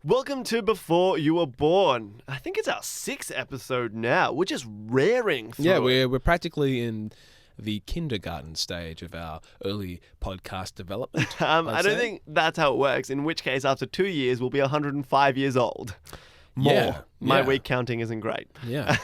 Welcome to Before You Were Born. I think it's our 6th episode now. We're just raring through Yeah, it. we're practically in the kindergarten stage of our early podcast development. I don't think that's how it works, in which case after 2 years we'll be 105 years old. More. Yeah, My yeah. week counting isn't great. Yeah.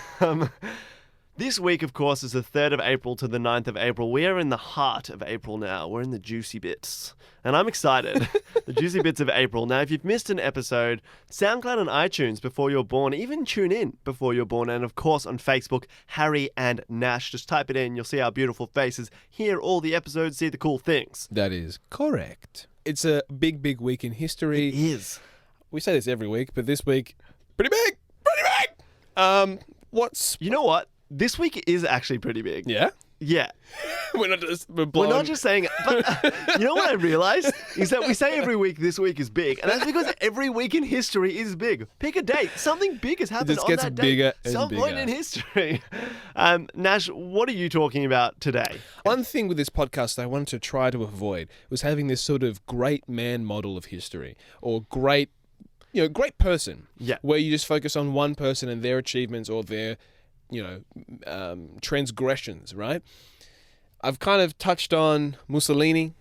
This week, of course, is the 3rd of April to the 9th of April. We are in the heart of April now. We're in the juicy bits. And I'm excited. The juicy bits of April. Now, if you've missed an episode, SoundCloud and iTunes Before You're Born, even tune in Before You're Born. And, of course, on Facebook, Harry and Nash. Just type it in. You'll see our beautiful faces. Hear all the episodes. See the cool things. That is correct. It's a big, big week in history. It is. We say this every week, but this week, pretty big. Pretty big. You know what? This week is actually pretty big. Yeah? Yeah. We're not just... We're not just saying it. But you know what I realized? Is that we say every week this week is big. And that's because every week in history is big. Pick a date. Something big has happened just on gets that bigger date. and Some point bigger. in history. Nash, what are you talking about today? One thing with this podcast that I wanted to try to avoid was having this sort of great man model of history or great person. Yeah. Where you just focus on one person and their achievements or their, transgressions, right? I've kind of touched on Mussolini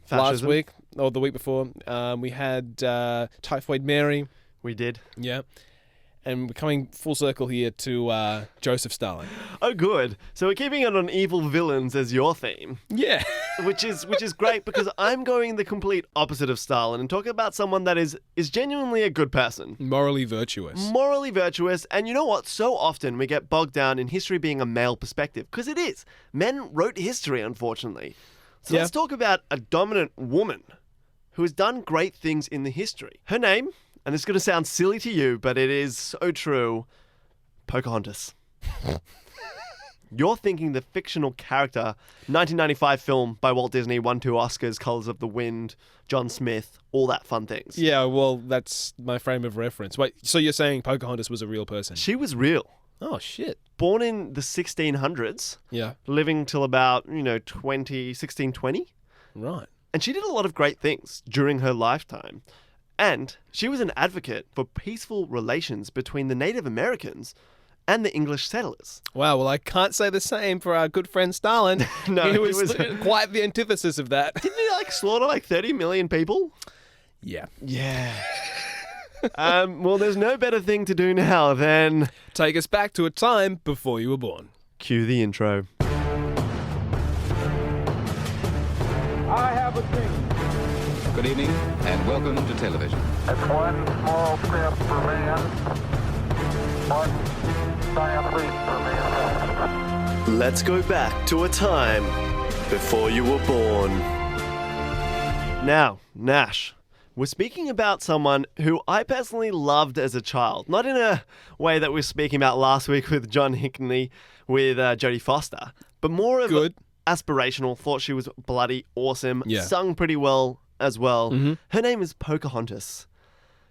last Fascism. week or the week before. We had Typhoid Mary. We did. Yeah. And we're coming full circle here to Joseph Stalin. Oh, good. So we're keeping it on evil villains as your theme. Yeah. Which is great because I'm going the complete opposite of Stalin and talking about someone that is genuinely a good person. Morally virtuous. Morally virtuous. And you know what? So often we get bogged down in history being a male perspective. Because it is. Men wrote history, unfortunately. So Yeah. let's talk about a dominant woman who has done great things in the history. Her name, and it's going to sound silly to you, but it is so true, Pocahontas. You're thinking the fictional character, 1995 film by Walt Disney, won 2 Oscars, Colors of the Wind, John Smith, all that fun things. Yeah, well, that's my frame of reference. Wait, so you're saying Pocahontas was a real person? She was real. Oh, shit. Born in the 1600s, Yeah. living till about, 1620. Right. And she did a lot of great things during her lifetime. And she was an advocate for peaceful relations between the Native Americans and the English settlers. Wow, well, I can't say the same for our good friend Stalin. No, he was quite the antithesis of that. Didn't he slaughter 30 million people? Yeah. Yeah. Well, there's no better thing to do now than Take us back to a time before you were born. cue the intro. I have a dream. Good evening and welcome to television. It's one small step for man, one giant leap for mankind. Let's go back to a time before you were born. Now, Nash, we're speaking about someone who I personally loved as a child. Not in a way that we were speaking about last week with John Hickney with Jodie Foster, but more of Good. aspirational. Thought she was bloody awesome. Yeah. Sung pretty well as well. Mm-hmm. Her name is Pocahontas.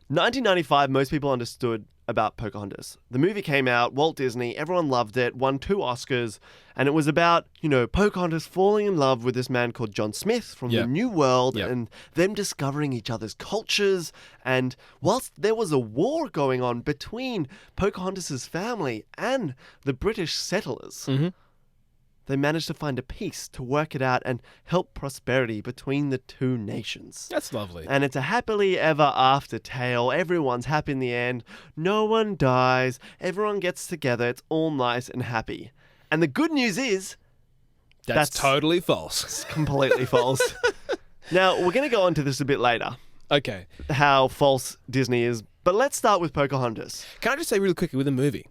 1995, most people understood about Pocahontas. The movie came out, Walt Disney, everyone loved it, won 2 Oscars, and it was about, Pocahontas falling in love with this man called John Smith from Yeah. the New World Yeah. and them discovering each other's cultures. And whilst there was a war going on between Pocahontas' family and the British settlers, Mm-hmm. they managed to find a peace to work it out and help prosperity between the 2 nations. That's lovely. And it's a happily ever after tale. Everyone's happy in the end. No one dies. Everyone gets together. It's all nice and happy. And the good news is, That's that's- totally false. it's completely false. Now, we're going to go into this a bit later, Okay. how false Disney is. But let's start with Pocahontas. Can I just say really quickly with the movie?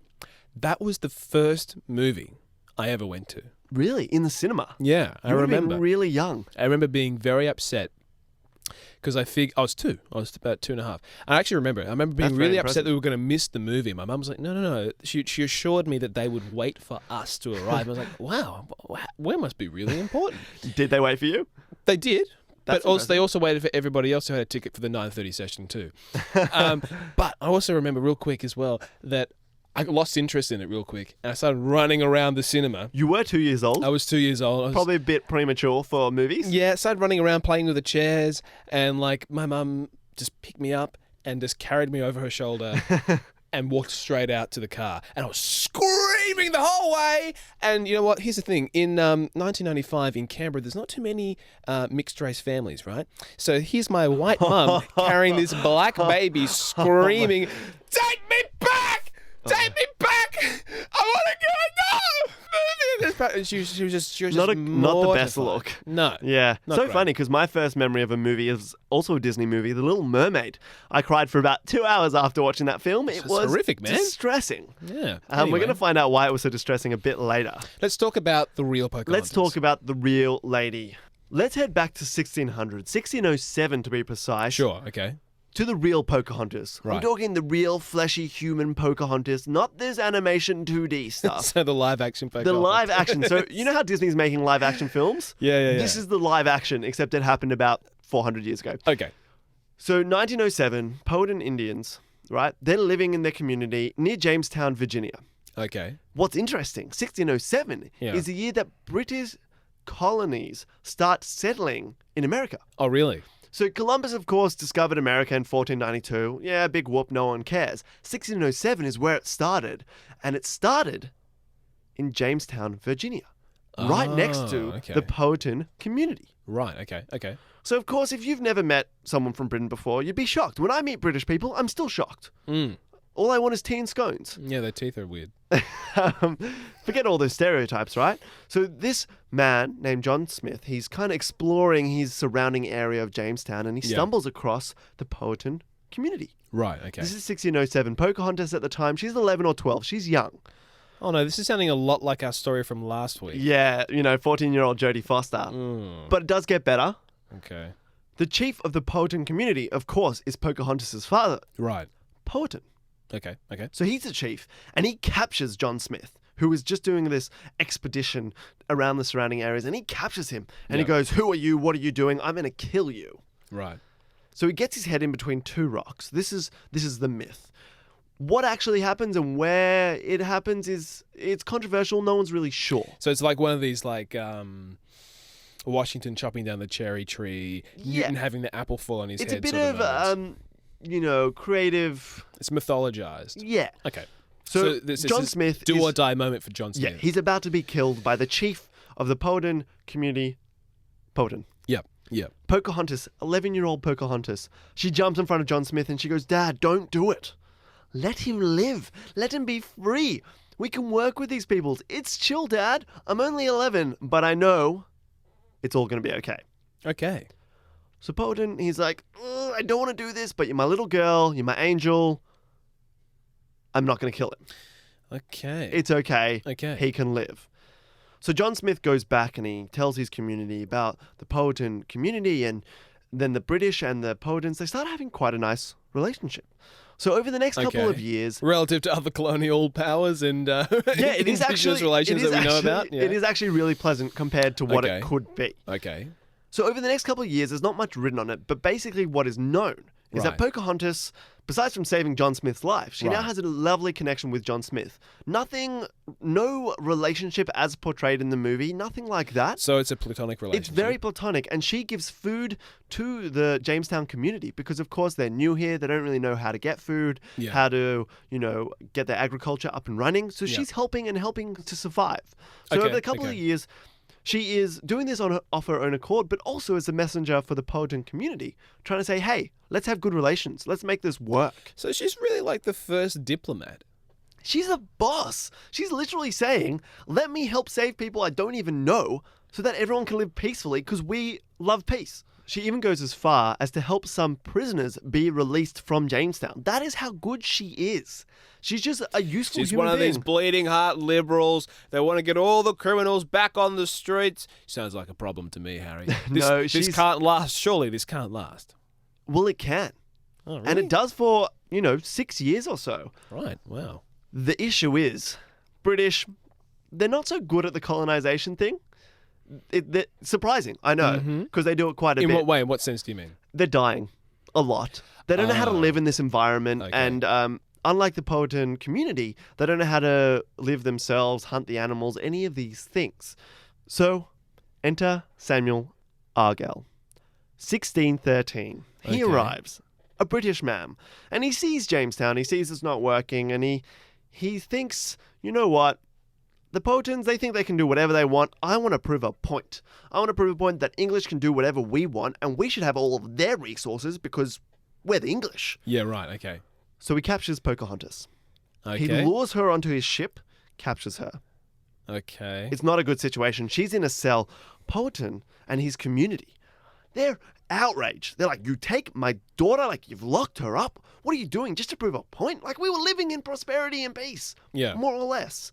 That was the first movie I ever went to. Really? In the cinema? Yeah, I You would've been remember. really young. I remember being very upset because I was 2. I was about 2.5. I actually remember. I remember being That's very really impressive. upset that we were going to miss the movie. My mum was like, no. She assured me that they would wait for us to arrive. I was like, wow, we must be really important. Did they wait for you? They did. That's But also, they impressive. also waited for everybody else who had a ticket for the 9:30 session too. But I also remember real quick as well that I lost interest in it real quick, and I started running around the cinema. You were 2 years old. I was 2 years old. I was, Probably a bit premature for movies. yeah, I started running around playing with the chairs, and like my mum just picked me up, and just carried me over her shoulder and walked straight out to the car. And I was screaming the whole way. And you know what? Here's the thing. In 1995 in Canberra, there's not too many mixed race families, right? So here's my white mum carrying this black baby screaming, "Take me back! Take me back! I want to go! No! And she was just Not the best mortified. look. No. Yeah. Not So great. funny because my first memory of a movie is also a Disney movie, The Little Mermaid. I cried for about 2 hours after watching that film. It It's was horrific, man. distressing. Yeah. We're Anyway, going to find out why it was so distressing a bit later. let's talk about the real Pocahontas. Let's talk about the real lady. Let's head back to 1600, 1607 to be precise. Sure. Okay. To the real Pocahontas. I'm Right. talking the real fleshy human Pocahontas, not this animation 2D stuff. So the live action Pocahontas. The live action. So you know how Disney's making live action films? Yeah. This is the live action, except it happened about 400 years ago. Okay. So 1907, Powhatan Indians, right? They're living in their community near Jamestown, Virginia. Okay. What's interesting, 1607 Yeah. is the year that British colonies start settling in America. Oh, really? So Columbus, of course, discovered America in 1492. Yeah, big whoop, no one cares. 1607 is where it started. And it started in Jamestown, Virginia, right next to okay. the Powhatan community. Right. Okay. So, of course, if you've never met someone from Britain before, you'd be shocked. When I meet British people, I'm still shocked. Mm. All I want is tea and scones. Yeah, their teeth are weird. Forget all those stereotypes, right? So this man named John Smith, he's kind of exploring his surrounding area of Jamestown, and he Yeah. stumbles across the Powhatan community. Right. Okay. This is 1607. Pocahontas at the time, she's 11 or 12. She's young. Oh no, this is sounding a lot like our story from last week. Yeah, 14-year-old Jodie Foster. Mm. But it does get better. Okay. The chief of the Powhatan community, of course, is Pocahontas' father, Right. Powhatan. Okay. So he's the chief, and he captures John Smith, who is just doing this expedition around the surrounding areas, and he captures him, and he Yeah. goes, "Who are you? What are you doing? I'm going to kill you." Right. So he gets his head in between two rocks. This is the myth. What actually happens and where it happens it's controversial. No one's really sure. So it's like one of these Washington chopping down the cherry tree, Yeah. Newton having the apple fall on his It's head. a bit sort of moments. creative. It's mythologized. Yeah. Okay. So this John is Smith do is- or die moment for John Smith. Yeah, he's about to be killed by the chief of the Powhatan community, Powhatan. Yep. Pocahontas, 11-year-old Pocahontas. She jumps in front of John Smith and she goes, "Dad, don't do it. Let him live. Let him be free. We can work with these peoples. It's chill, Dad. I'm only 11, but I know it's all going to be okay." Okay. So Powhatan, he's like, "Ugh, I don't want to do this, but you're my little girl. You're my angel. I'm not going to kill him. Okay. It's okay. Okay. He can live." So John Smith goes back and he tells his community about the Powhatan community, and then the British and the Powhatans, they start having quite a nice relationship. So over the next couple Okay. of years, Relative to other colonial powers and yeah, it is indigenous actually relations it is that we know actually- about. Yeah. It is actually really pleasant compared to what Okay. it could be. Okay. So over the next couple of years, there's not much written on it, but basically what is known is that Right. Pocahontas, besides from saving John Smith's life, she now Right. has a lovely connection with John Smith. No relationship as portrayed in the movie, nothing like that. So it's a platonic relationship. It's very platonic, and she gives food to the Jamestown community because, of course, they're new here. They don't really know how to get food, Yeah. how to, get their agriculture up and running. So Yeah. she's helping to survive. So Okay, over the couple of okay. years, she is doing this off her own accord, but also as a messenger for the Powhatan community, trying to say, "Hey, let's have good relations. Let's make this work." So she's really like the first diplomat. She's a boss. She's literally saying, "Let me help save people I don't even know so that everyone can live peacefully because we love peace." She even goes as far as to help some prisoners be released from Jamestown. That is how good she is. She's just a useful She's human one of being. these bleeding heart liberals. They want to get all the criminals back on the streets. Sounds like a problem to me, Harry. No, this she's- can't last. Surely this can't last. Well, it can. Oh, really? And it does for, 6 years or so. Right. Wow. The issue is, British, they're not so good at the colonization thing. They're surprising, I know, because they do it quite a In bit. what way? In what sense do you mean? They're dying a lot. They don't know how to Oh. live in this environment. Okay. And unlike the Powhatan community, they don't know how to live themselves, hunt the animals, any of these things. So, enter Samuel Argyle. 1613. He Okay. arrives a British man. And he sees Jamestown, he sees it's not working, and he thinks, you know what? The Powhatans, they think they can do whatever they want. I want to prove a point. I want to prove a point that English can do whatever we want, and we should have all of their resources because we're the English. Yeah, right, okay. So he captures Pocahontas. Okay. He lures her onto his ship, captures her. Okay. It's not a good situation. She's in a cell. Powhatan and his community, they're outraged. They're like, you take my daughter, like you've locked her up? What are you doing just to prove a point? Like we were living in prosperity and peace. Yeah. More or less.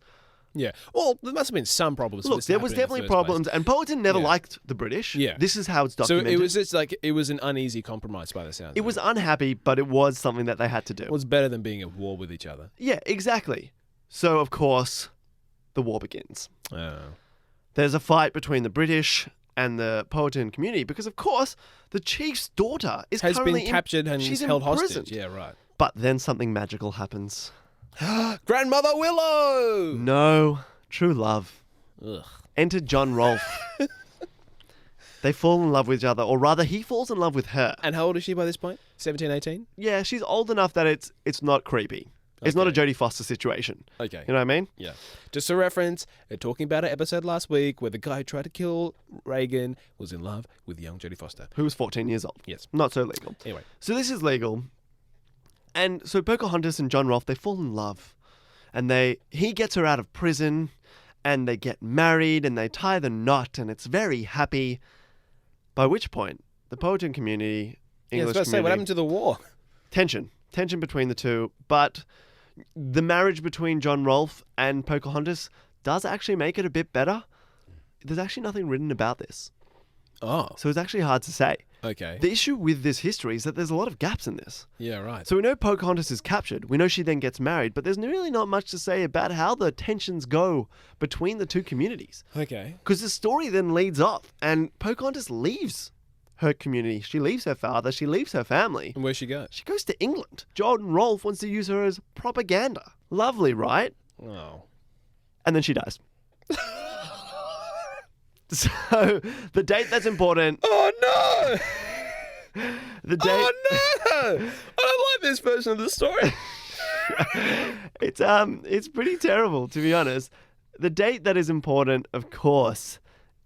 Yeah. Well, there must have been some problems. Look, there was definitely problems, and Powhatan never liked the British. Yeah. This is how it's So documented. it was just like, it was an uneasy compromise by the sound. It was unhappy, but it was something that they had to do. It was better than being at war with each other. Yeah, exactly. So, of course, the war begins. Oh. There's a fight between the British and the Powhatan community because, of course, the chief's daughter is Has currently been captured and she's held imprisoned. hostage. Yeah, right. But then something magical happens. Grandmother Willow! No, true love. Ugh. Enter John Rolfe. They fall in love with each other, or rather, he falls in love with her. And how old is she by this point? 17, 18? Yeah, she's old enough that it's not creepy. It's not a Okay. Jodie Foster situation. Okay. You know what I mean? Yeah. Just a reference, they're talking about an episode last week where the guy who tried to kill Reagan was in love with young Jodie Foster. Who was 14 years old. Yes. Not so legal. Anyway. So this is legal. And so Pocahontas and John Rolfe, they fall in love. And he gets her out of prison, and they get married, and they tie the knot, and it's very happy. By which point, the Powhatan community, Yeah, I was English about to say, community, what happened to the war? tension between the two. But the marriage between John Rolfe and Pocahontas does actually make it a bit better. There's actually nothing written about this. Oh, So it's actually hard to say. okay. The issue with this history is that there's a lot of gaps in this. Yeah, right. So we know Pocahontas is captured. We know she then gets married, but there's really not much to say about how the tensions go between the two communities. Okay. Because the story then leads off, and Pocahontas leaves her community. She leaves her father. She leaves her family. And where'd she go? She goes to England. John Rolfe wants to use her as propaganda. Lovely, right? Oh. And then she dies. So the date that's important. Oh, no! The date. Oh, no! I don't like this version of the story. It's pretty terrible, to be honest. The date that is important, of course,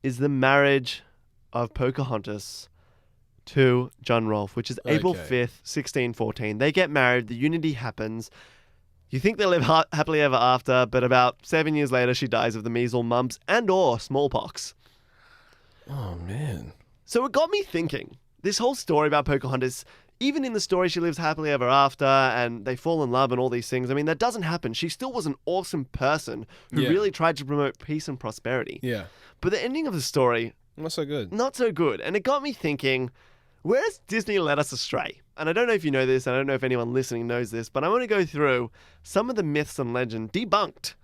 is the marriage of Pocahontas to John Rolfe, which is April Okay. 5th, 1614. They get married, the unity happens. You think they live happily ever after, but about 7 years later, she dies of the measles, mumps, and or smallpox. Oh, man. So it got me thinking, this whole story about Pocahontas, even in the story she lives happily ever after and they fall in love and all these things, I mean, that doesn't happen. She still was an awesome person who Yeah. really tried to promote peace and prosperity. Yeah. But the ending of the story, Not so good. not so good. And it got me thinking, where's Disney led us astray? And I don't know if you know this, I don't know if anyone listening knows this, but I want to go through some of the myths and legend debunked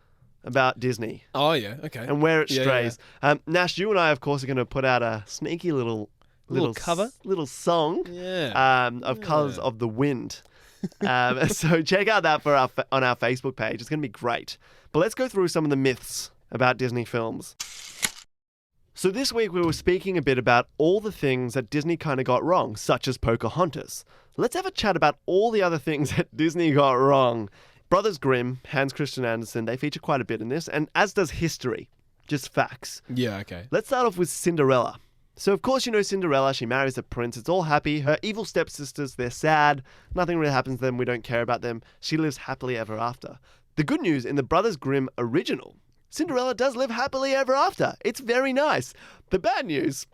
about Disney Oh, yeah. Okay. and where it Yeah, strays. Nash, you and I, of course, are going to put out a sneaky little cover? little song Yeah. of Colours of the Wind. So check out that on our Facebook page. It's going to be great. But let's go through some of the myths about Disney films. So this week we were speaking a bit about all the things that Disney kind of got wrong, such as Pocahontas. Let's have a chat about all the other things that Disney got wrong. Brothers Grimm, Hans Christian Andersen, they feature quite a bit in this, and as does history. Just facts. Yeah, okay. Let's start off with Cinderella. So, of course, you know Cinderella. She marries a prince. It's all happy. Her evil stepsisters, they're sad. Nothing really happens to them. We don't care about them. She lives happily ever after. The good news in the Brothers Grimm original, Cinderella does live happily ever after. It's very nice. The bad news,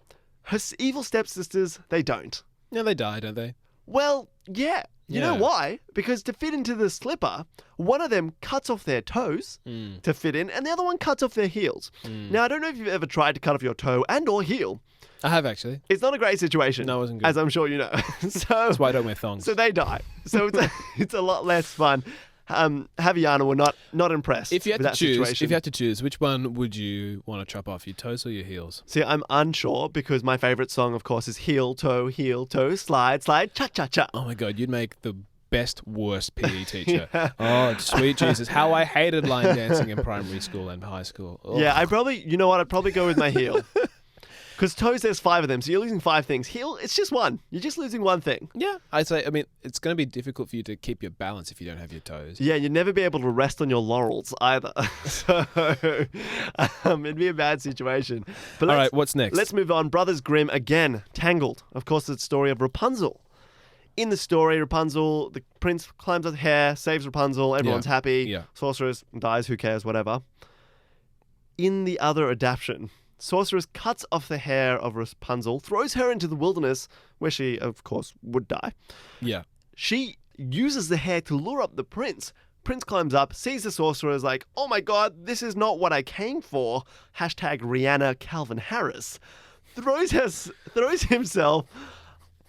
her evil stepsisters, they don't. Yeah, they die, don't they? Well, yeah. You know Yeah. why? Because to fit into the slipper, one of them cuts off their toes to fit in, and the other one cuts off their heels. Now, I don't know if you've ever tried to cut off your toe and or heel. I have, actually. It's not a great situation. No, it wasn't good. As I'm sure you know. So That's why I don't wear thongs. So they die. So it's a lot less fun. Javiana were not impressed If you had with to that choose, situation. which one would you want to chop off, your toes or your heels? See, I'm unsure because my favorite song, of course, is heel, toe, slide, slide, cha-cha-cha. Oh my God, you'd make the best, worst PE teacher. Oh, sweet Jesus. How I hated line dancing in primary school and high school. Oh. Yeah, I'd probably go with my heel. Because toes, there's 5 of them, so you're losing 5 things. Heel, it's just one. You're just losing one thing. Yeah, I'd say. I mean, it's going to be difficult for you to keep your balance if you don't have your toes. Yeah, you'd never be able to rest on your laurels either. So it'd be a bad situation. But All right, what's next? Let's move on. Brothers Grimm again, Tangled. Of course, it's the story of Rapunzel. In the story, Rapunzel, the prince climbs up the hair, saves Rapunzel, everyone's happy. Yeah. Sorceress dies, who cares, whatever. In the other adaptation, Sorceress cuts off the hair of Rapunzel, throws her into the wilderness, where she, of course, would die. Yeah. She uses the hair to lure up the prince. Prince climbs up, sees the sorceress, like, oh my god, this is not what I came for. Hashtag Rihanna Calvin Harris. Throws himself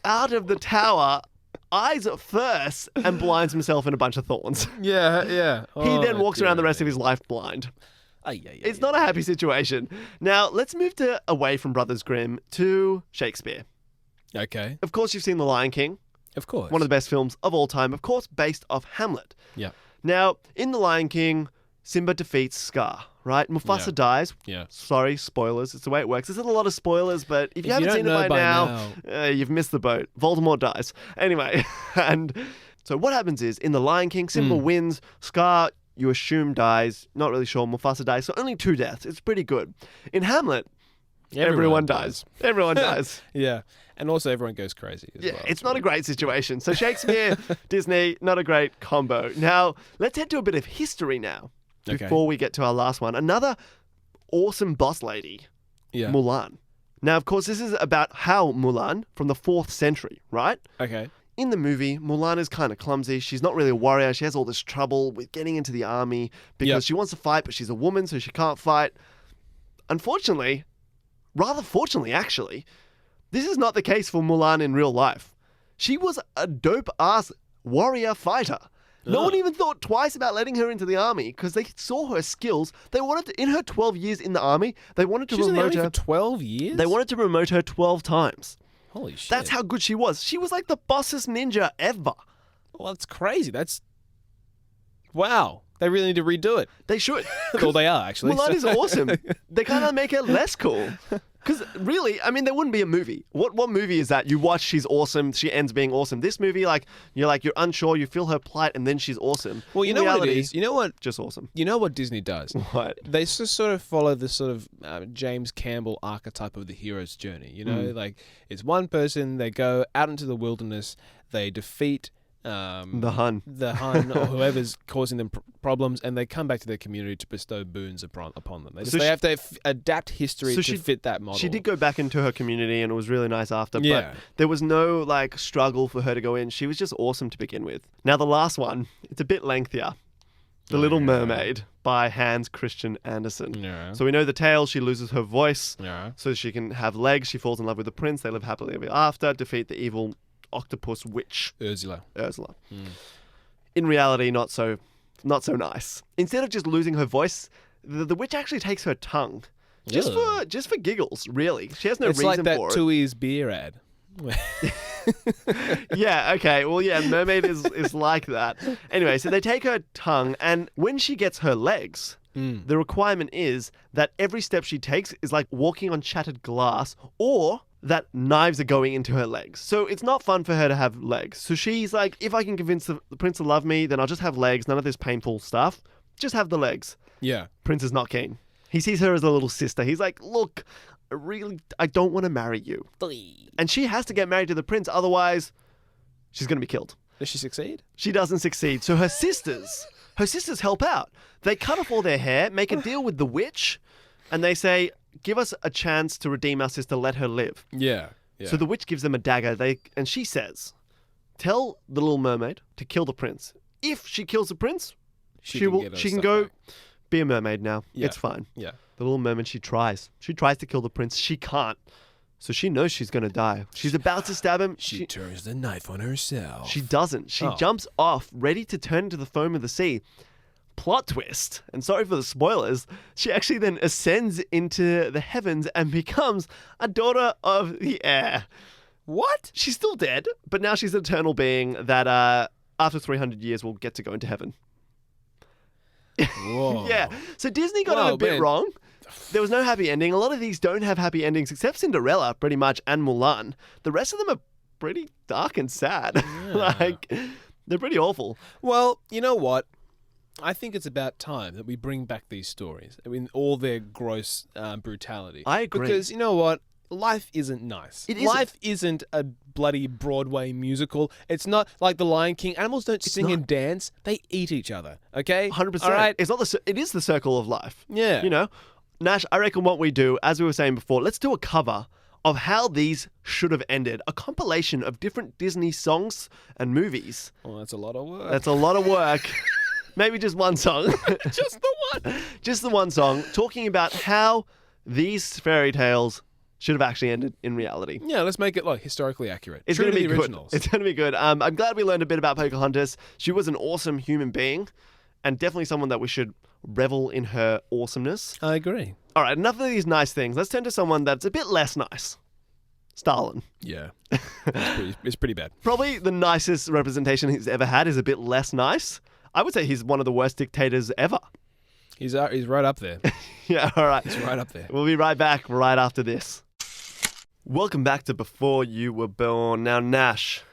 out of the tower, eyes first, and blinds himself in a bunch of thorns. Yeah. He then walks around the rest of his life blind. It's not a happy situation. Now, let's move away from Brothers Grimm to Shakespeare. Okay. Of course, you've seen The Lion King. Of course. One of the best films of all time, of course, based off Hamlet. Yeah. Now, in The Lion King, Simba defeats Scar, right? Mufasa dies. Yeah. Sorry, spoilers. It's the way it works. There's a lot of spoilers, but if you haven't seen it by now, you've missed the boat. Voldemort dies. Anyway, and so what happens is, in The Lion King, Simba wins. Scar, you assume, dies. Not really sure. Mufasa dies. So only 2 deaths. It's pretty good. In Hamlet, everyone dies. Everyone dies. Yeah. And also everyone goes crazy as well. It's not a great situation. So Shakespeare, Disney, not a great combo. Now, let's head to a bit of history now before we get to our last one. Another awesome boss lady, Mulan. Now, of course, this is about how Mulan from the 4th century, right? Okay. In the movie, Mulan is kind of clumsy. She's not really a warrior. She has all this trouble with getting into the army because she wants to fight, but she's a woman, so she can't fight. Unfortunately, rather fortunately, actually, this is not the case for Mulan in real life. She was a dope-ass warrior fighter. No one even thought twice about letting her into the army because they saw her skills. They wanted to, in her 12 years in the army, they wanted to She was in the promote army her. for 12 years? They wanted to promote her 12 times. Holy shit. That's how good she was. She was like the bossest ninja ever. Well, that's crazy. That's... Wow. They really need to redo it. They should. Well, they are, actually. Mulan is awesome. They kind of make her less cool. Because really, I mean, there wouldn't be a movie. What movie is that? You watch, she's awesome, she ends being awesome. This movie, you're unsure, you feel her plight, and then she's awesome. Well, you know what it is? You know what? Just awesome. You know what Disney does? What? They just sort of follow the sort of James Campbell archetype of the hero's journey. You know, like it's one person, they go out into the wilderness, they defeat the Hun or whoever's causing them problems, and they come back to their community to bestow boons upon them. They have to adapt history to fit that model. She did go back into her community, and it was really nice after. Yeah. But there was no struggle for her to go in. She was just awesome to begin with. Now the last one, it's a bit lengthier. The Little Mermaid by Hans Christian Andersen. Yeah. So we know the tale. She loses her voice, so she can have legs. She falls in love with the prince. They live happily ever after. Defeat the evil octopus witch Ursula. In reality, not so nice. Instead of just losing her voice, the witch actually takes her tongue, just for giggles. Really, she has no reason for it. It's like that Tui's beer ad. Yeah. Okay. Well, yeah. Mermaid is like that. Anyway, so they take her tongue, and when she gets her legs, the requirement is that every step she takes is like walking on shattered glass, or that knives are going into her legs. So it's not fun for her to have legs. So she's like, if I can convince the prince to love me, then I'll just have legs. None of this painful stuff. Just have the legs. Yeah. Prince is not keen. He sees her as a little sister. He's like, look, I don't want to marry you. And she has to get married to the prince. Otherwise, she's going to be killed. Does she succeed? She doesn't succeed. So her sisters help out. They cut off all their hair, make a deal with the witch, and they say, give us a chance to redeem our sister, let her live. Yeah. So the witch gives them a dagger, and she says, tell the Little Mermaid to kill the prince. If she kills the prince, she can go be a mermaid now. Yeah. It's fine. Yeah. The Little Mermaid, she tries to kill the prince. She can't. So she knows she's going to die. She's about to stab him. She turns the knife on herself. She doesn't. She jumps off, ready to turn into the foam of the sea. Plot twist, and sorry for the spoilers, she actually then ascends into the heavens and becomes a daughter of the air. What? She's still dead, but now she's an eternal being that after 300 years will get to go into heaven. Whoa. Yeah. So Disney got it a bit wrong. there was no happy ending. A lot of these don't have happy endings, except Cinderella, pretty much, and Mulan. The rest of them are pretty dark and sad. Like, they're pretty awful. Well, you know what? I think it's about time that we bring back these stories. I mean, all their gross brutality. I agree. Because you know what? Life isn't nice. Life isn't a bloody Broadway musical. It's not like The Lion King. Animals don't sing and dance. They eat each other. Okay? 100%. All right? It's not it is the circle of life. Yeah. You know? Nash, I reckon what we do, as we were saying before, let's do a cover of how these should have ended. A compilation of different Disney songs and movies. Well, that's a lot of work. That's a lot of work. Maybe just one song. Just the one. Just the one song, talking about how these fairy tales should have actually ended in reality. Yeah, let's make it like historically accurate. It's True going to to be the good. originals. It's going to be good. I'm glad we learned a bit about Pocahontas. She was an awesome human being and definitely someone that we should revel in her awesomeness. I agree. All right, enough of these nice things. Let's turn to someone that's a bit less nice. Stalin. Yeah. It's pretty bad. Probably the nicest representation he's ever had is a bit less nice. I would say he's one of the worst dictators ever. He's right up there. Yeah, all right. He's right up there. We'll be right back right after this. Welcome back to Before You Were Born. Now, Nash,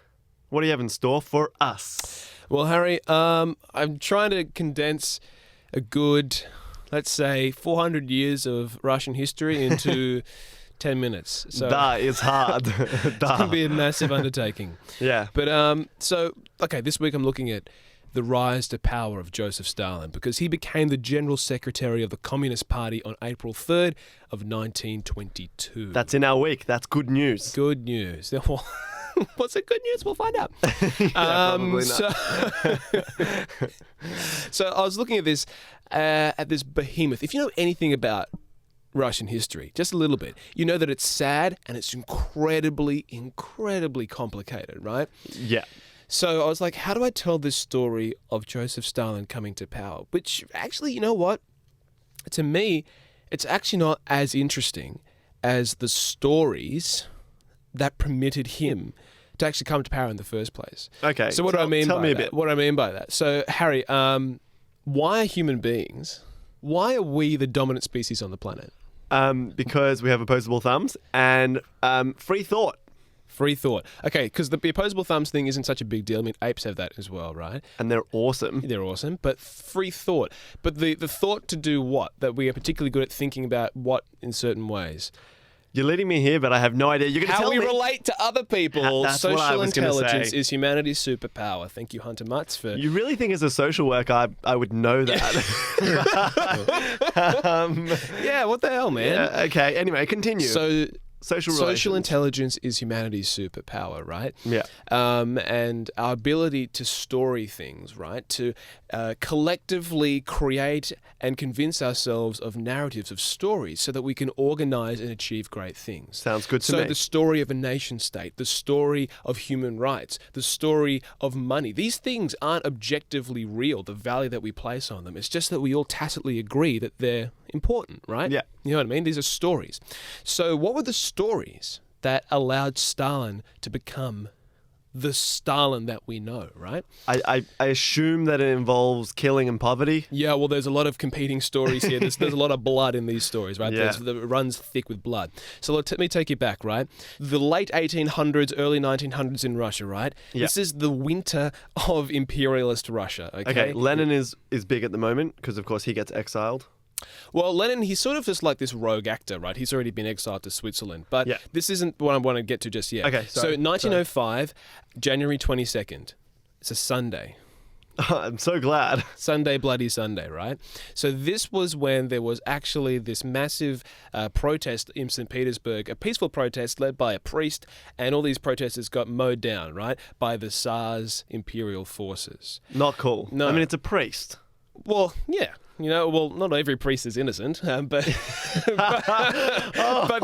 what do you have in store for us? Well, Harry, I'm trying to condense a good, let's say, 400 years of Russian history into 10 minutes. So That is hard. it's going to be a massive undertaking. Yeah. But, okay, this week I'm looking at the rise to power of Joseph Stalin, because he became the General Secretary of the Communist Party on April 3rd of 1922. That's in our week. That's good news. Good news. What's it good news? We'll find out. Probably not. So I was looking at this behemoth. If you know anything about Russian history, just a little bit, you know that it's sad and it's incredibly, incredibly complicated, right? Yeah. So I was like, how do I tell this story of Joseph Stalin coming to power? Which actually, you know what? To me, it's actually not as interesting as the stories that permitted him to actually come to power in the first place. Okay. So what do I mean by tell me that? a bit. What do I mean by that? So, Harry, why are human beings, why are we the dominant species on the planet? Because we have opposable thumbs and free thought. Free thought. Okay, because the opposable thumbs thing isn't such a big deal. I mean, apes have that as well, right? And they're awesome. They're awesome, but free thought. But the thought to do what? That we are particularly good at thinking about what in certain ways. You're leading me here, but I have no idea. You're going to How tell we me. relate to other people. That's what I Social was gonna intelligence say. is humanity's superpower. Thank you, Hunter Mutz, for... You really think as a social worker I would know that? Yeah, what the hell, man? Yeah, okay, anyway, continue. So... Social Social relations. intelligence is humanity's superpower, right? Yeah. And our ability to story things, right? To collectively create and convince ourselves of narratives, of stories, so that we can organize and achieve great things. Sounds good to So me. the story of a nation state, the story of human rights, the story of money, these things aren't objectively real, the value that we place on them. It's just that we all tacitly agree that they're important, right? Yeah. You know what I mean? These are stories. So what were the stories that allowed Stalin to become the Stalin that we know, right? I assume that it involves killing and poverty. Yeah, well, there's a lot of competing stories here. There's a lot of blood in these stories, right? Yeah. It runs thick with blood. So let me take you back, right? The late 1800s, early 1900s in Russia, right? Yeah. This is the winter of imperialist Russia, Okay, Lenin is big at the moment because, of course, he gets exiled. Well, Lenin, he's sort of just like this rogue actor, right? He's already been exiled to Switzerland. But Yeah. this isn't what I want to get to just yet. Okay, So sorry. 1905, January 22nd. It's a Sunday. I'm so glad. Sunday, Bloody Sunday, right? So this was when there was actually this massive protest in St. Petersburg, a peaceful protest led by a priest, and all these protesters got mowed down, right, by the Tsar's imperial forces. Not cool. No. I mean, it's a priest. Well, yeah. You know, well, not every priest is innocent, but but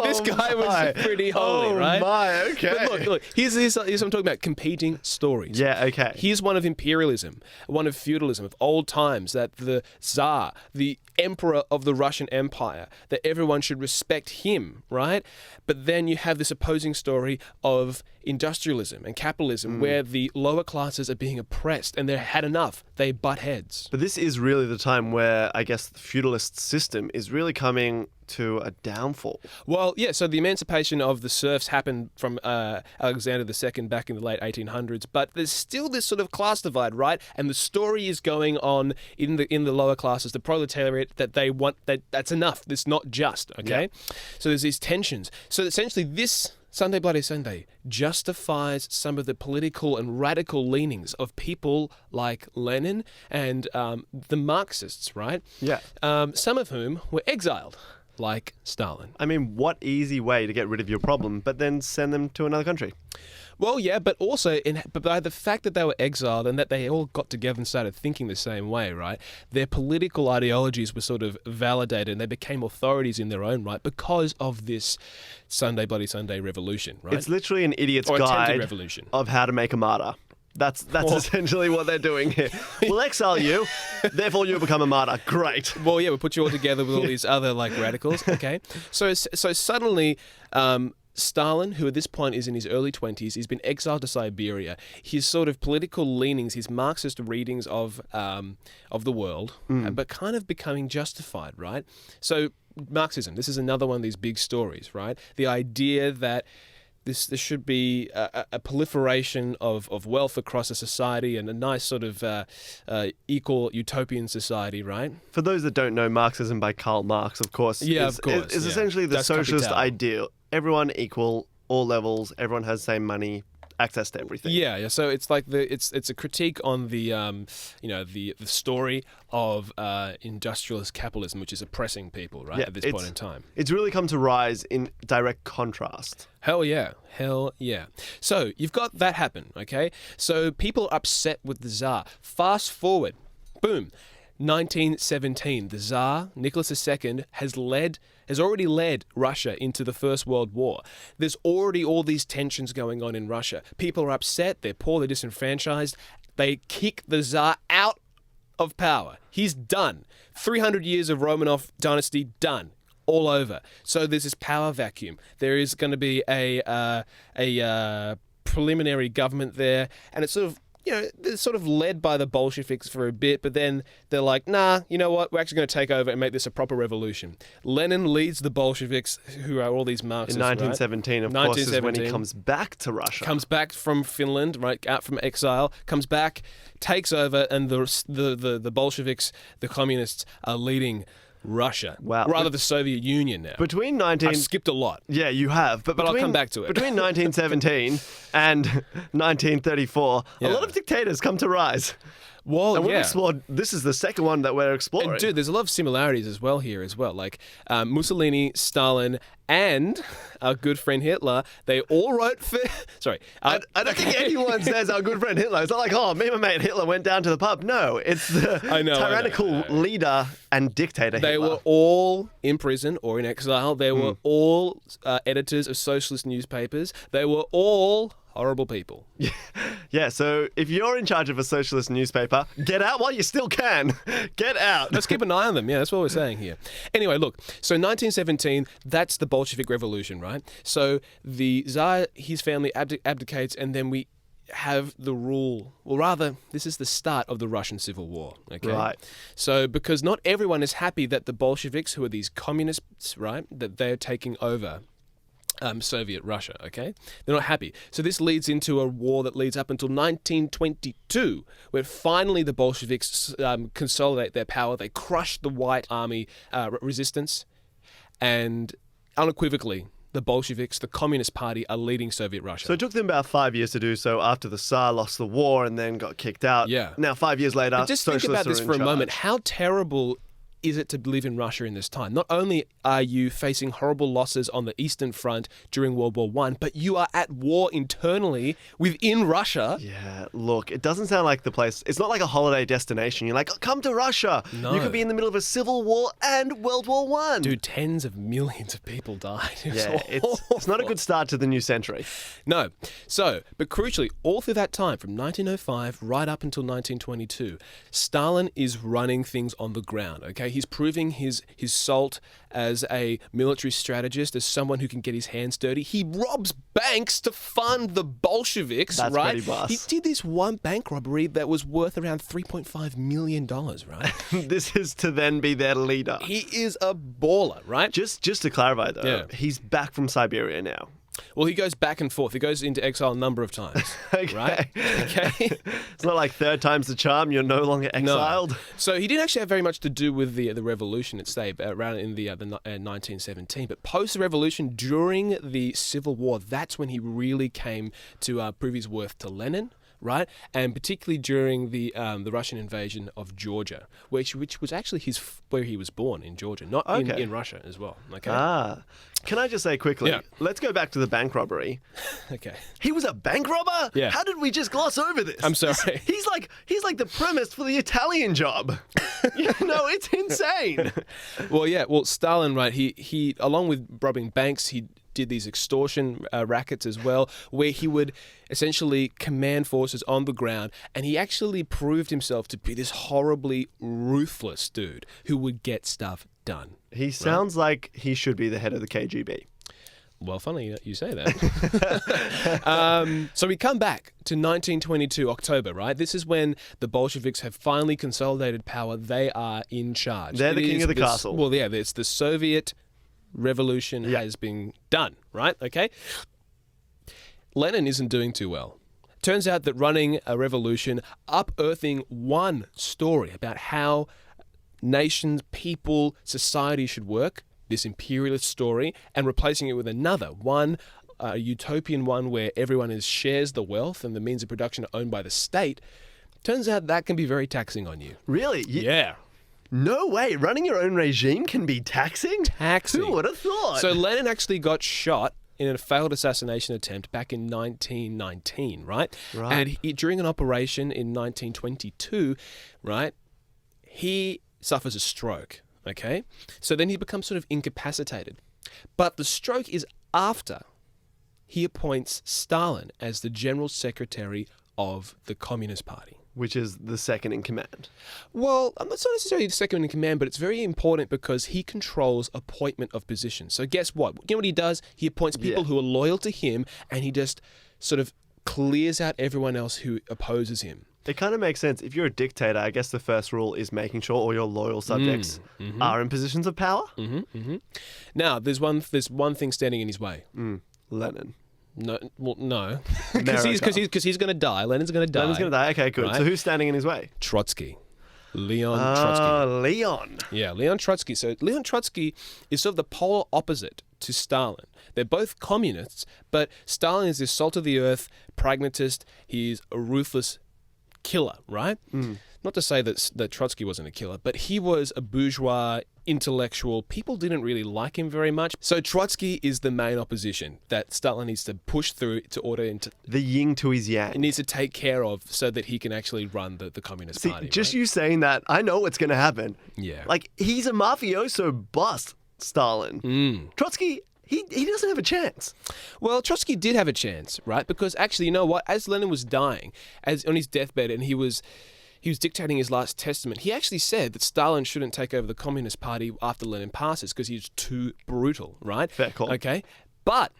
this guy was pretty holy, right? My, okay. But look, here's what I'm talking about, competing stories. Yeah, okay. Here's one of imperialism, one of feudalism, of old times, that the Tsar, the emperor of the Russian Empire, that everyone should respect him, right? But then you have this opposing story of industrialism and capitalism, where the lower classes are being oppressed and they've had enough. They butt heads. But this is really the time where I guess, the feudalist system is really coming to a downfall. Well, yeah, so the emancipation of the serfs happened from Alexander II back in the late 1800s, but there's still this sort of class divide, right? And the story is going on in the lower classes, the proletariat, that they want, that's enough. It's not just, okay? Yeah. So there's these tensions. So essentially this Sunday Bloody Sunday justifies some of the political and radical leanings of people like Lenin and the Marxists, right? Yeah. Some of whom were exiled, like Stalin. I mean, what easy way to get rid of your problem, but then send them to another country? Well, yeah, but also but by the fact that they were exiled and that they all got together and started thinking the same way, right? Their political ideologies were sort of validated and they became authorities in their own right because of this Sunday Bloody Sunday revolution, right? It's literally an idiot's Or attempted guide revolution. of how to make a martyr. That's essentially what they're doing here. We'll exile you, therefore you become a martyr. Great. Well, yeah, we'll put you all together with all these other like radicals, okay? So suddenly, Stalin, who at this point is in his early 20s, he's been exiled to Siberia. His sort of political leanings, his Marxist readings of the world, but kind of becoming justified, right? So Marxism, this is another one of these big stories, right? The idea that there should be a proliferation of wealth across a society and a nice sort of equal utopian society, right? For those that don't know, Marxism by Karl Marx, of course, is essentially the Das socialist Kapital. ideal. Everyone equal, all levels, everyone has the same money, access to everything. Yeah. So it's like it's a critique on the the story of industrialist capitalism, which is oppressing people, right? Yeah, At this point in time. It's really come to rise in direct contrast. Hell yeah. So you've got that happen, okay? So people are upset with the Tsar. Fast forward, boom, 1917. The Tsar, Nicholas II, has already led Russia into the First World War. There's already all these tensions going on in Russia. People are upset, they're poor, they're disenfranchised. They kick the Tsar out of power. He's done. 300 years of Romanov dynasty, done. All over. So there's this power vacuum. There is going to be a preliminary government there, and it's sort of, they're sort of led by the Bolsheviks for a bit, but then they're like, nah, you know what? We're actually going to take over and make this a proper revolution. Lenin leads the Bolsheviks, who are all these Marxists, In 1917, right? of course, is when he comes back to Russia. Comes back from Finland, right, out from exile, comes back, takes over, and the Bolsheviks, the communists, are leading Russia. Wow. Rather the Soviet Union now. Between I've skipped a lot. Yeah, you have. But I'll come back to it. Between 1917 and 1934, a lot of dictators come to rise. Well, And we've yeah. explored, this is the second one that we're exploring. And dude, there's a lot of similarities as well here as well. Like Mussolini, Stalin, and our good friend Hitler, they all wrote for... Sorry. I don't think anyone says our good friend Hitler. It's not like, me and my mate Hitler went down to the pub. No, it's the tyrannical leader and dictator They Hitler. were all in prison or in exile. They were all editors of socialist newspapers. They were all horrible people. Yeah, so if you're in charge of a socialist newspaper, get out while you still can. Get out. Let's keep an eye on them. Yeah, that's what we're saying here. Anyway, look, so 1917, that's the Bolshevik Revolution, right? So the Tsar, his family abdicates, and then we have the rule. Well, rather, this is the start of the Russian Civil War, okay? Right. So because not everyone is happy that the Bolsheviks, who are these communists, right, that they're taking over Soviet Russia, okay? They're not happy. So this leads into a war that leads up until 1922, where finally the Bolsheviks consolidate their power. They crush the White Army resistance, and unequivocally, the Bolsheviks, the Communist Party, are leading Soviet Russia. So it took them about 5 years to do so after the Tsar lost the war and then got kicked out. Yeah. Now, 5 years later, But just think socialists about this are in for a charge. moment. How terrible is it to live in Russia in this time? Not only are you facing horrible losses on the Eastern Front during World War I, but you are at war internally within Russia. Yeah, look, it doesn't sound like the place. It's not like a holiday destination. You're like, come to Russia. No. You could be in the middle of a civil war and World War One. Dude, tens of millions of people died. Yeah, it's not a good start to the new century. No. So, but crucially, all through that time, from 1905 right up until 1922, Stalin is running things on the ground, okay? He's proving his salt as a military strategist, as someone who can get his hands dirty. He robs banks to fund the Bolsheviks, That's right? pretty boss. He did this one bank robbery that was worth around $3.5 million, right? This is to then be their leader. He is a baller, right? Just to clarify, though, Yeah. he's back from Siberia now. Well, he goes back and forth. He goes into exile a number of times, Okay. right? Okay. It's not like third time's the charm. You're no longer exiled. No. So he didn't actually have very much to do with the revolution itself around in the 1917. But post the revolution, during the Civil War, that's when he really came to prove his worth to Lenin. Right, and particularly during the Russian invasion of Georgia, which was actually where he was born, in Georgia, not in Russia as well. Okay. Can I just say quickly? Yeah. Let's go back to the bank robbery. Okay. He was a bank robber? Yeah. How did we just gloss over this? I'm sorry. He's like the premise for the Italian job. It's insane. Well, yeah. Well, Stalin, right? He along with robbing banks, he did these extortion rackets as well, where he would essentially command forces on the ground, and he actually proved himself to be this horribly ruthless dude who would get stuff done. He sounds like he should be the head of the KGB. Well, funny that you say that. So we come back to 1922, October, right? This is when the Bolsheviks have finally consolidated power. They are in charge. They're the king of the castle. Well, yeah, it's the Soviet revolution has been done, right? Okay. Lenin isn't doing too well. Turns out that running a revolution, unearthing one story about how nations, people, society should work, this imperialist story, and replacing it with another one, a utopian one where everyone shares the wealth and the means of production are owned by the state, turns out that can be very taxing on you. Really? Yeah. No way. Running your own regime can be taxing? Taxing. Who would have thought? So Lenin actually got shot in a failed assassination attempt back in 1919, right? Right. And during an operation in 1922, right, he suffers a stroke, okay? So then he becomes sort of incapacitated. But the stroke is after he appoints Stalin as the General Secretary of the Communist Party. Which is the second in command. Well, I'm not necessarily the second in command, but it's very important because he controls appointment of positions. So guess what? You know what he does? He appoints people who are loyal to him, and he just sort of clears out everyone else who opposes him. It kind of makes sense. If you're a dictator, I guess the first rule is making sure all your loyal subjects are in positions of power. Now, there's one thing standing in his way. Lenin. No, well, no, because he's going to die. Lenin's going to die. Lenin's going to die. Okay, good. Right? So who's standing in his way? Trotsky. Leon Trotsky. Leon. Yeah, Leon Trotsky. So Leon Trotsky is sort of the polar opposite to Stalin. They're both communists, but Stalin is this salt-of-the-earth pragmatist. He's a ruthless killer, right? Not to say that Trotsky wasn't a killer, but he was a bourgeois, intellectual. People didn't really like him very much. So Trotsky is the main opposition that Stalin needs to push through to order into. The yin to his yang. He needs to take care of so that he can actually run the Communist Party. Just right? you saying that, I know what's going to happen. Yeah. Like, he's a mafioso bust, Stalin. Trotsky, he doesn't have a chance. Well, Trotsky did have a chance, right? Because actually, you know what? As Lenin was dying, as on his deathbed, and he was dictating his last testament, he actually said that Stalin shouldn't take over the Communist Party after Lenin passes because he's too brutal, right? Fair call. Okay. But,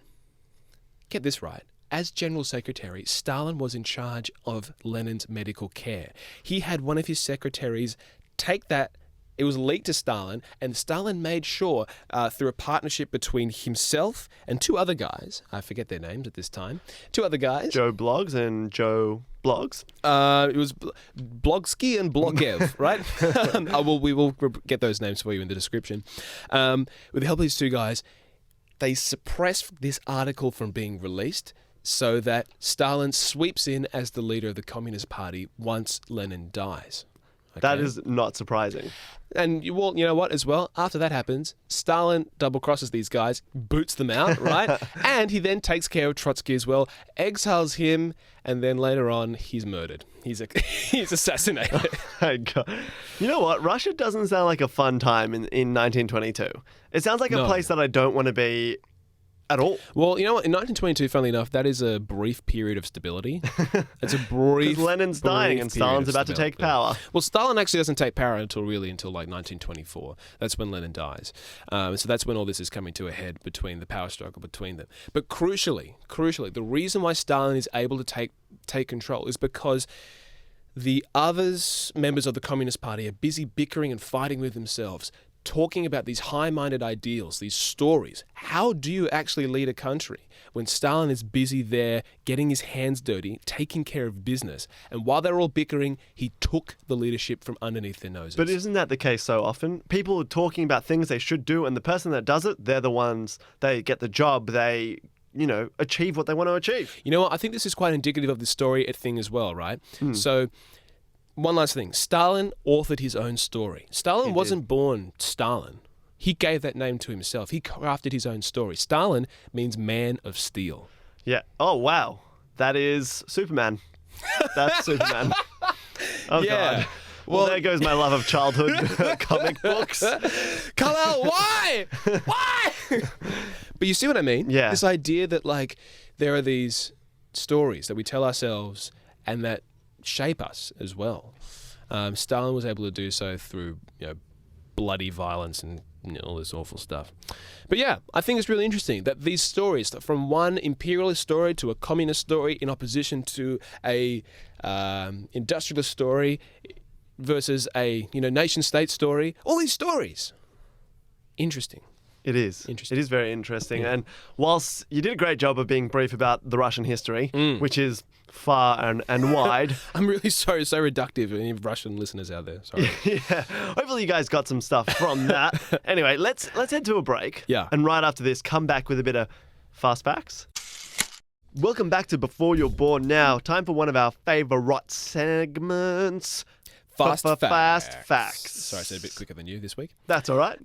get this right, as General Secretary, Stalin was in charge of Lenin's medical care. He had one of his secretaries take that. It was leaked to Stalin, and Stalin made sure, through a partnership between himself and two other guys, I forget their names at this time, two other guys. Joe Blogs and Joe Blogs. It was Blogsky and Blogev, right? We will get those names for you in the description. With the help of these two guys, they suppressed this article from being released so that Stalin sweeps in as the leader of the Communist Party once Lenin dies. Okay? That is not surprising. And you know what as well? After that happens, Stalin double crosses these guys, boots them out, right? And he then takes care of Trotsky as well, exiles him, and then later on he's murdered. He's assassinated. My God. You know what? Russia doesn't sound like a fun time in 1922. It sounds like a place that I don't want to be at all. Well, you know what? In 1922, funnily enough, that is a brief period of stability. It's a brief. Because Lenin's dying and Stalin's about to take power. Well, Stalin actually doesn't take power until like 1924. That's when Lenin dies. So that's when all this is coming to a head between the power struggle between them. But crucially, the reason why Stalin is able to take control is because the others, members of the Communist Party, are busy bickering and fighting with themselves, talking about these high-minded ideals, these stories. How do you actually lead a country when Stalin is busy there getting his hands dirty, taking care of business? And while they're all bickering, he took the leadership from underneath their noses. But isn't that the case so often? People are talking about things they should do, and the person that does it, they're the ones, they get the job, they, achieve what they want to achieve. You know what? I think this is quite indicative of the story thing as well, right? So, one last thing. Stalin authored his own story. Stalin wasn't born Stalin. He gave that name to himself. He crafted his own story. Stalin means man of steel. Yeah. Oh, wow. That is Superman. That's Superman. Oh, Yeah. God. Well, there goes my love of childhood comic books. Kal-El, why? Why? But you see what I mean? Yeah. This idea that, like, there are these stories that we tell ourselves and that shape us as well. Stalin was able to do so through, bloody violence and all this awful stuff. But yeah, I think it's really interesting that these stories, that from one imperialist story to a communist story in opposition to a industrialist story versus a nation-state story, all these stories. Interesting. It is. Interesting. It is very interesting. Yeah. And whilst you did a great job of being brief about the Russian history, which is far and wide. I'm really sorry, so reductive. Any Russian listeners out there? Sorry. Yeah. Hopefully you guys got some stuff from that. Anyway, let's head to a break. Yeah. And right after this, come back with a bit of fast facts. Welcome back to Before You're Born Now. Time for one of our favourite segments. Fast facts. Sorry, I said a bit quicker than you this week. That's all right.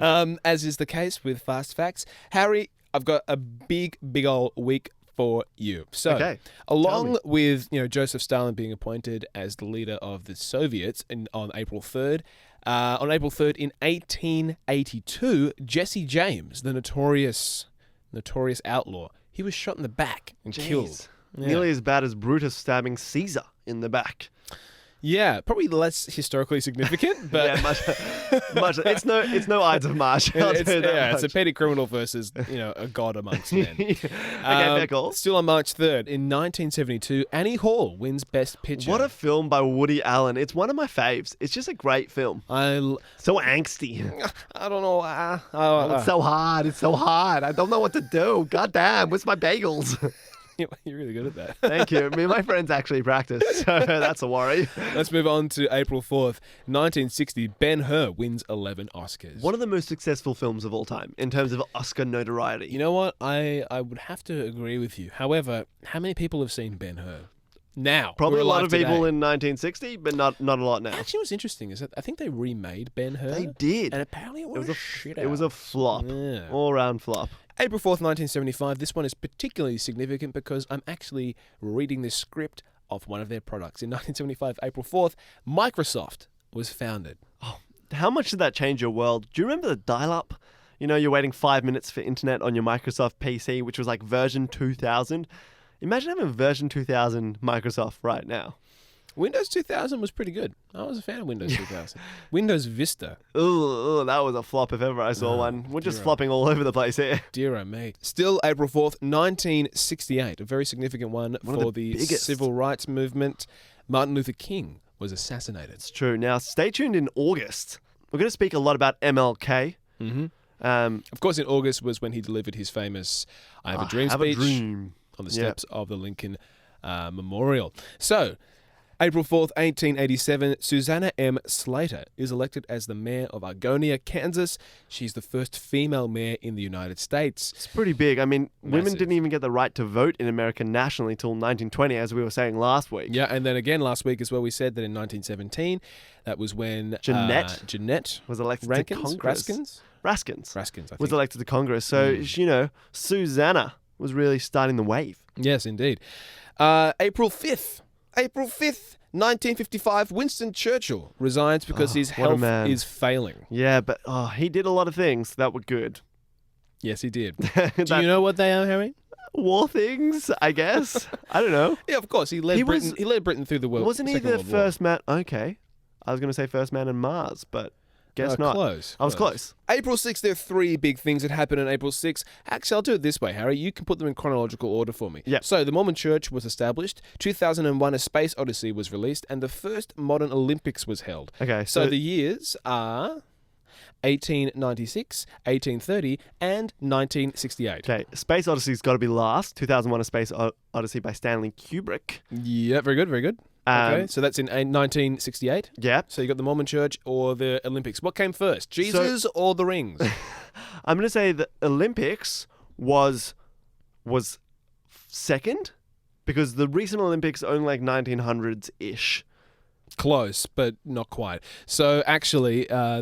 As is the case with fast facts. Harry, I've got a big old week for you. So, Okay. along with Joseph Stalin being appointed as the leader of the Soviets on April 3rd, in 1882, Jesse James, the notorious outlaw, he was shot in the back and killed. Yeah. Nearly as bad as Brutus stabbing Caesar in the back. Yeah, probably less historically significant, but Yeah, much. It's no Ides of March. it's a petty criminal versus a god amongst men. Okay, fair call. Still on March 3rd, in 1972, Annie Hall wins Best Picture. What a film by Woody Allen. It's one of my faves. It's just a great film. So angsty. I don't know. It's so hard. It's so hard. I don't know what to do. God damn, where's my bagels? You're really good at that. Thank you. Me and my friends actually practice, so that's a worry. Let's move on to April 4th, 1960. Ben-Hur wins 11 Oscars. One of the most successful films of all time in terms of Oscar notoriety. You know what? I would have to agree with you. However, how many people have seen Ben-Hur? Now. Probably we're a lot alive of people today. in 1960, but not a lot now. Actually, what's interesting is that I think they remade Ben-Hur. They did. And apparently it was a shit It was a flop. Yeah. All-round flop. April 4th, 1975. This one is particularly significant because I'm actually reading the script of one of their products. In 1975, April 4th, Microsoft was founded. How much did that change your world? Do you remember the dial-up? You're waiting 5 minutes for internet on your Microsoft PC, which was like version 2000. Imagine having version 2000 Microsoft right now. Windows 2000 was pretty good. I was a fan of Windows 2000. Windows Vista. Ooh, that was a flop if ever I saw one. We're just flopping all over the place here. Dear oh me. Still April 4th, 1968. A very significant one of for the the biggest. civil rights movement. Martin Luther King was assassinated. It's true. Now, stay tuned in August. We're going to speak a lot about MLK. Mm-hmm. Um, Of course, in August was when he delivered his famous I Have a Dream speech dream. on the Yeah. steps of the Lincoln Memorial. So, April 4th, 1887, Susanna M. Slater is elected as the mayor of Argonia, Kansas. She's the first female mayor in the United States. It's pretty big. I mean, women Massive. didn't even get the right to vote in America nationally till 1920, as we were saying last week. Yeah, and then again last week as well, we said that in 1917, that was when Jeanette was elected to Congress. Raskins I think. was elected to Congress. So, Susanna was really starting the wave. Yes, indeed. April 5th, 1955, Winston Churchill resigns because his what a health man. is failing. Yeah, but he did a lot of things that were good. Yes, he did. Do That- you know what they are, Harry? War things, I guess. I don't know. Yeah, of course. He led Britain. He led Britain through the world. Wasn't he Second the World War. first man? Okay. I was going to say first man on Mars, but guess not. Close. I was close. April 6th, there are 3 big things that happened on April 6th. Actually, I'll do it this way, Harry. You can put them in chronological order for me. Yep. So, the Mormon Church was established, 2001 A Space Odyssey was released, and the first modern Olympics was held. Okay, So the years are 1896, 1830, and 1968. Okay, Space Odyssey's got to be last. 2001: A Space Odyssey by Stanley Kubrick. Yeah, very good, very good. Okay, so that's in 1968. Yeah. So you got the Mormon Church or the Olympics. What came first, Jesus or the rings? I'm going to say the Olympics was second because the recent Olympics only like 1900s-ish. Close, but not quite. So actually, oh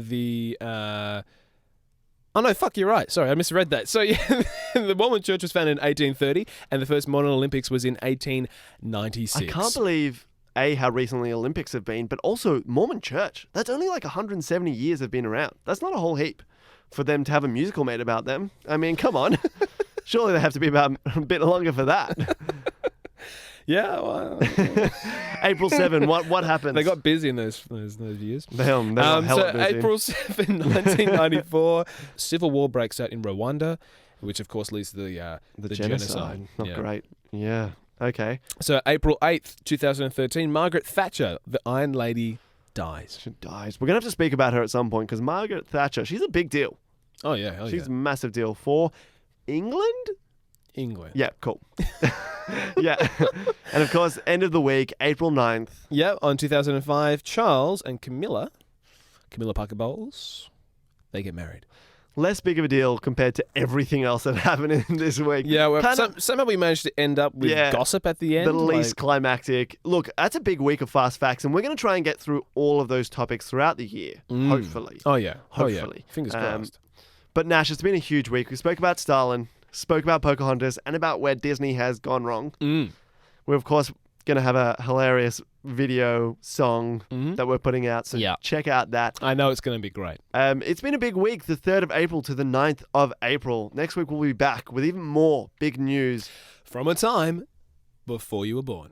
no, fuck, you're right. Sorry, I misread that. So yeah, the Mormon Church was founded in 1830, and the first modern Olympics was in 1896. I can't believe how recently Olympics have been, but also Mormon Church. That's only like 170 years they've been around. That's not a whole heap for them to have a musical made about them. I mean, come on. Surely they have to be about a bit longer for that. Yeah, well, April 7, what happened? they got busy in those years. They got hella busy. April 7, 1994, civil war breaks out in Rwanda, which of course leads to the genocide. Not Yeah. great. Yeah. Okay. So April 8th, 2013, Margaret Thatcher, the Iron Lady, dies. She dies. We're going to have to speak about her at some point because Margaret Thatcher, she's a big deal. Oh yeah, hell She's a yeah. massive deal for England. England. Yeah, cool. Yeah. And of course, end of the week, April 9th. Yeah, on 2005, Charles and Camilla Parker Bowles, they get married. Less big of a deal compared to everything else that happened in this week. Yeah, well, Kind of somehow we managed to end up with gossip at the end. the least climactic. Look, that's a big week of fast facts, and we're going to try and get through all of those topics throughout the year, hopefully. Oh yeah, Hopefully. Fingers crossed. But Nash, it's been a huge week. We spoke about Stalin, spoke about Pocahontas, and about where Disney has gone wrong. We're, of course, going to have a hilarious video song that we're putting out, so check out that. I know it's going to be great. It's been a big week, the 3rd of April to the 9th of April. Next week, we'll be back with even more big news. From a time before you were born.